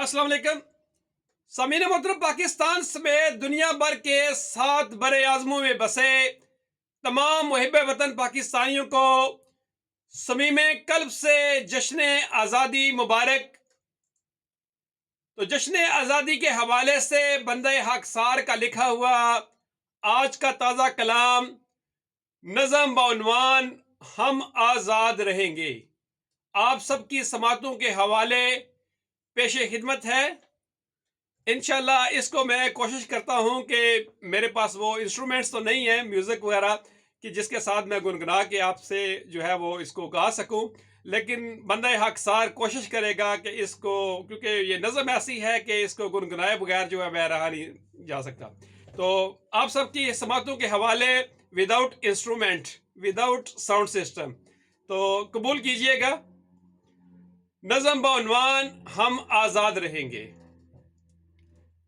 अस्सलाम वालेकुम। सामीन मोहतरम, पाकिस्तान समेत दुनिया भर के 7 बड़े आज़मों में बसे तमाम मुहिब वतन पाकिस्तानियों को समीम कल्ब से जश्न आज़ादी मुबारक। तो जश्न आज़ादी के हवाले से बंदे हक़सार का लिखा हुआ आज का ताज़ा कलाम नज़म बउनवान हम आज़ाद रहेंगे आप सबकी समातों के हवाले पेश खिदमत है। इंशाल्लाह इसको मैं कोशिश करता हूँ कि मेरे पास वो इंस्ट्रूमेंट्स तो नहीं है म्यूज़िक वगैरह कि जिसके साथ मैं गुनगुना के आपसे जो है वो इसको गा सकूँ, लेकिन बंदा हक़सार कोशिश करेगा कि इसको, क्योंकि ये नज़म ऐसी है कि इसको गुनगुनाए बगैर जो है मैं रहा नहीं जा सकता। तो आप सबकी समातों के हवाले without instrument, without sound system, तो कबूल कीजिएगा। नज़म बउनवान हम आज़ाद रहेंगे।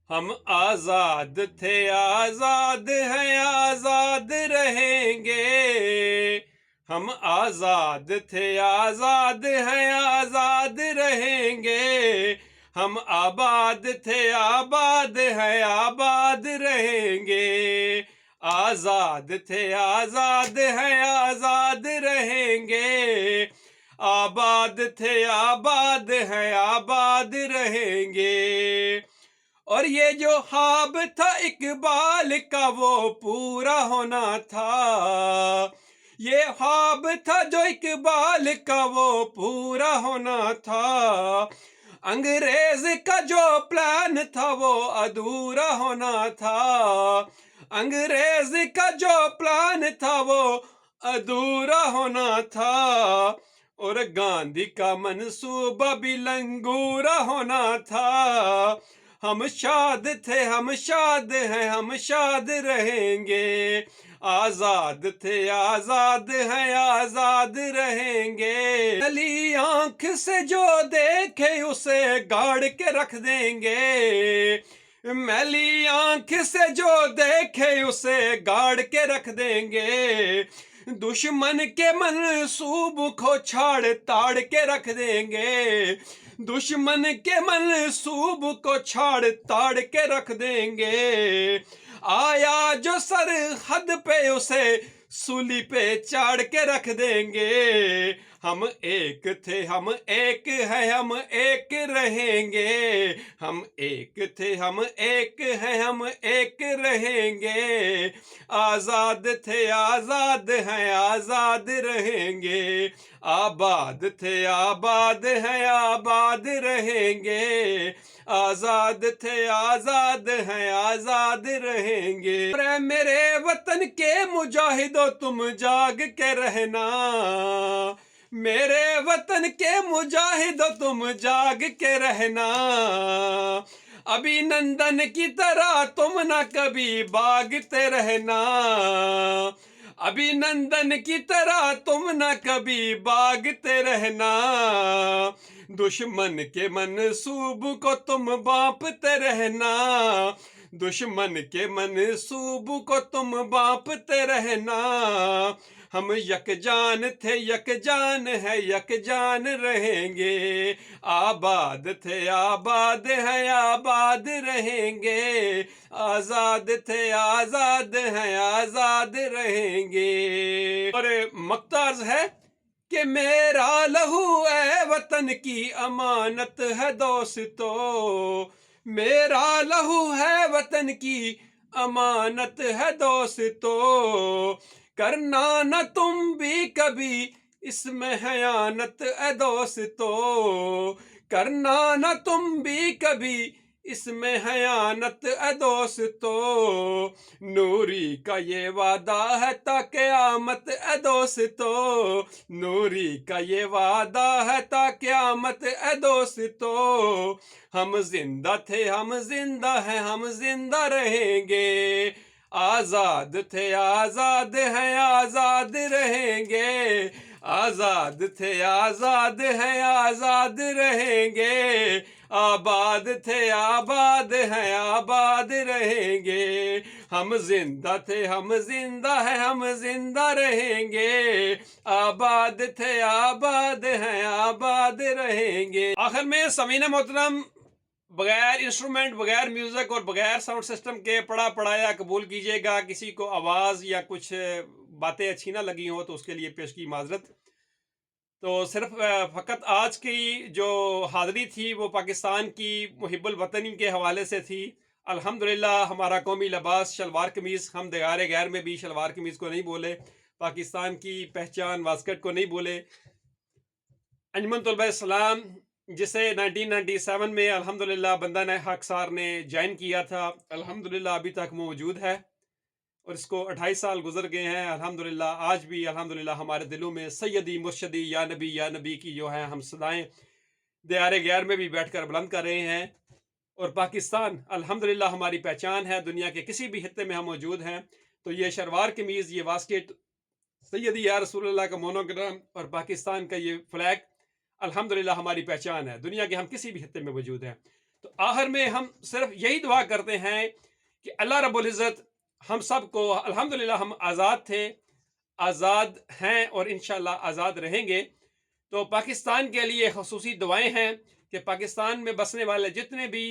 हम आज़ाद थे, आज़ाद हैं, आज़ाद रहेंगे। हम आज़ाद थे, आज़ाद हैं, आज़ाद रहेंगे। हम आबाद थे, आबाद हैं, आबाद रहेंगे। आज़ाद थे, आज़ाद हैं, आज़ाद रहेंगे। आबाद थे, आबाद हैं, आबाद रहेंगे। और ये जो ख्वाब था इकबाल का वो पूरा होना था। ये ख्वाब था जो इकबाल का वो पूरा होना था। अंग्रेज का जो प्लान था वो अधूरा होना था। अंग्रेज का जो प्लान था वो अधूरा होना था। और गांधी का मंसूबा भी लंगूरा होना था। हम शाद थे, हम शाद हैं, हम शाद रहेंगे। आज़ाद थे, आज़ाद हैं, आज़ाद रहेंगे। नली आंख से जो देखे उसे गाड़ के रख देंगे। मैली आंख से जो देखे उसे गाड़ के रख देंगे। दुश्मन के मंसूब को छाड़ ताड़ के रख देंगे। दुश्मन के मंसूब को छाड़ ताड़ के रख देंगे। आया जो सरहद पे उसे सूली पे चाड़ के रख देंगे। हम एक थे, हम एक है, हम एक रहेंगे। हम एक थे, हम एक है, हम एक रहेंगे। आज़ाद थे, आज़ाद हैं, आज़ाद रहेंगे। आबाद थे, आबाद हैं, आबाद रहेंगे। आज़ाद थे, आज़ाद हैं, आज़ाद रहेंगे। अरे मेरे वतन के मुजाहिदो तुम जाग के रहना। मेरे वतन के मुजाहिदो तुम जाग के रहना। अभिनंदन की तरह तुम न कभी भागते रहना। अभिनंदन की तरह तुम न कभी भागते रहना। दुश्मन के मंसूब को तुम बांपते रहना। दुश्मन के मंसूब को तुम बांपते रहना। हम यकजान थे, यकजान है, यकजान रहेंगे। आबाद थे, आबाद है, आबाद रहेंगे। आज़ाद थे, आज़ाद हैं, आज़ाद रहेंगे। और मक्ताज है कि मेरा लहू है वतन की अमानत है दोस्तों। मेरा लहू है वतन की अमानत है दोस्तों। करना न तुम भी कभी इसमें हयानत है दोस्तों। करना न तुम भी कभी इसमें हयानत है दोस्तों। नूरी का ये वादा है ता क़यामत है दोस्तों। नूरी का ये वादा है ता क़यामत है दोस्तों। हम जिंदा थे, हम जिंदा हैं, हम जिंदा रहेंगे। आज़ाद थे, आज़ाद हैं, आज़ाद रहेंगे। आज़ाद थे, आज़ाद हैं, आज़ाद रहेंगे। आबाद थे, आबाद हैं, आबाद रहेंगे। हम जिंदा थे, हम जिंदा हैं, हम जिंदा रहेंगे। आबाद थे, आबाद हैं, आबाद रहेंगे। आखिर में समीना मोहतरम, बगैर इंस्ट्रूमेंट, बगैर म्यूज़िक और बगैर साउंड सिस्टम के पढ़ा पढ़ाया कबूल कीजिएगा। किसी को आवाज़ या कुछ बातें अच्छी ना लगी हों तो उसके लिए पेश की माज़रत। तो सिर्फ फ़कत आज की जो हाज़िरी थी वो पाकिस्तान की मुहिब्बुल वतनी के हवाले से थी। अल्हम्दुलिल्लाह हमारा कौमी लिबास शलवार कमीज़, हम दिगार गैर में भी शलवार कमीज़ को नहीं बोले, पाकिस्तान की पहचान वास्कट को नहीं बोले। अंजुमन तलबा इस्लाम जिसे 1997 में अल्हम्दुलिल्लाह बंदा ने हक सार ने ज्वाइन किया था, अल्हम्दुलिल्लाह अभी तक मौजूद है और इसको 28 साल गुजर गए हैं। अल्हम्दुलिल्लाह आज भी अल्हम्दुलिल्लाह हमारे दिलों में सैयदी मुर्शदी या नबी की जो है हम सदाएं दियारे गैर में भी बैठकर बुलंद कर रहे हैं। और पाकिस्तान अल्हम्दुलिल्लाह हमारी पहचान है, दुनिया के किसी भी हिस्से में हम मौजूद हैं तो ये शलवार कमीज़, ये वास्केट, सैयदी या रसूलुल्लाह का मोनोग्राम और पाकिस्तान का ये फ्लैग अल्हम्दुलिल्लाह हमारी पहचान है, दुनिया के हम किसी भी हिस्से में मौजूद हैं। तो आखिर में हम सिर्फ यही दुआ करते हैं कि अल्लाह रब्बुल इज़्ज़त हम सब को, अल्हम्दुलिल्लाह हम आज़ाद थे, आज़ाद हैं और इंशाअल्लाह आज़ाद रहेंगे। तो पाकिस्तान के लिए ख़ुसूसी दुआएं हैं कि पाकिस्तान में बसने वाले जितने भी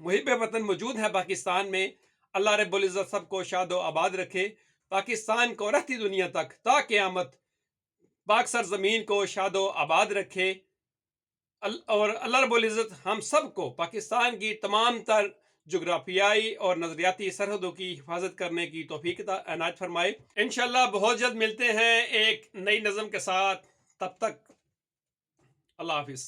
मुहिब वतन मौजूद हैं पाकिस्तान में, अल्लाह रब्बुल इज़्ज़त सबको शाद व आबाद रखे। पाकिस्तान को रहती दुनिया तक ता क़यामत पाक सरज़मीन को शाद व आबाद रखे। और अल्लाह रब्बुल इज़्ज़त हम सब को पाकिस्तान की तमाम तर जुग्राफियाई और नज़रियाती सरहदों की हिफाजत करने की तौफीक अनायत फरमाए। इंशाअल्लाह बहुत जल्द मिलते हैं एक नई नज़म के साथ। तब तक अल्लाह हाफिज़।